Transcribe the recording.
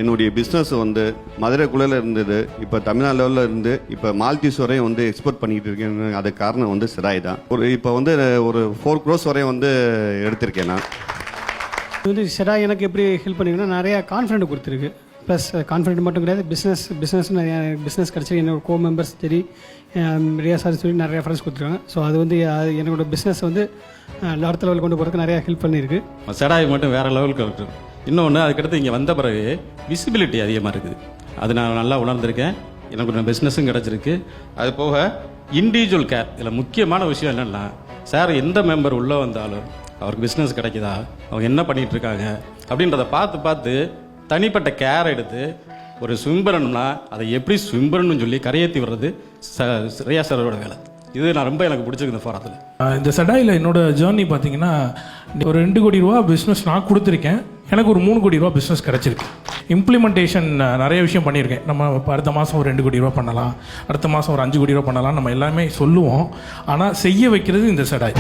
என்னுடைய பிஸ்னஸ் வந்து மதுரைக்குள்ளே இருந்தது, இப்போ தமிழ்நாடு லெவலில் இருந்து இப்போ மால்தீவ்ஸ் வரையும் வந்து எக்ஸ்போர்ட் பண்ணிக்கிட்டு இருக்கேன். அதுக்கு காரணம் வந்து செடாய் தான். இப்போ வந்து ஒரு 4 crores வரையும் வந்து எடுத்திருக்கேன் நான். இது வந்து செடாய் எனக்கு எப்படி ஹெல்ப் பண்ணிங்கன்னா நிறையா கான்ஃபிடென்ட் கொடுத்துருக்கு. ப்ளஸ் கான்ஃபிடென்ட் மட்டும் கிடையாது, பிஸ்னஸ் நிறையா பிஸ்னஸ் கிடச்சி என்னோட கோ மெம்பர்ஸ் சரி, ரியா சார் சொல்லி நிறையா ரெஃபரன்ஸ் கொடுத்துருக்காங்க. ஸோ அது வந்து என்னோட பிஸ்னஸ் வந்து அடுத்த லெவல் கொண்டு போகிறதுக்கு நிறையா ஹெல்ப் பண்ணியிருக்கு. செடாய் மட்டும் வேறு லெவலுக்கு இருக்குது. இன்னொன்று அதுக்கடுத்து இங்கே வந்த பிறகு விசிபிலிட்டி அதிகமாக இருக்குது. அது நான் நல்லா உணர்ந்திருக்கேன். எனக்கு ஒரு பிஸ்னஸும் கிடச்சிருக்கு. அது போக இண்டிவிஜுவல் கேர். இதில் முக்கியமான விஷயம் என்னென்னா, சார் எந்த மெம்பர் உள்ளே வந்தாலும் அவருக்கு பிஸ்னஸ் கிடைக்குதா, அவங்க என்ன பண்ணிகிட்டு இருக்காங்க அப்படின்றத பார்த்து தனிப்பட்ட கேர் எடுத்து ஒரு ஸ்விம் பண்ணணும்னா அதை எப்படி ஸ்விம் பண்ணணும்னு சொல்லி கரையேற்றி வர்றது ரியா சாரோட வேலை. இது நான் ரொம்ப எனக்கு பிடிச்சிருக்கு இந்த போராட்டத்தில். இந்த செடாயில் என்னோட ஜேர்னி பார்த்தீங்கன்னா, ஒரு 2 கோடி ரூபா பிஸ்னஸ் நான் கொடுத்துருக்கேன். எனக்கு ஒரு 3 கோடி ரூபா பிஸ்னஸ் கிடச்சிருக்கு. இம்ப்ளிமெண்டேஷன் நிறைய விஷயம் பண்ணியிருக்கேன். நம்ம அடுத்த மாதம் ஒரு 2 கோடி ரூபா பண்ணலாம், அடுத்த மாதம் ஒரு 5 கோடி ரூபா பண்ணலாம், நம்ம எல்லாமே சொல்லுவோம். ஆனால் செய்ய வைக்கிறது இந்த செடாய்.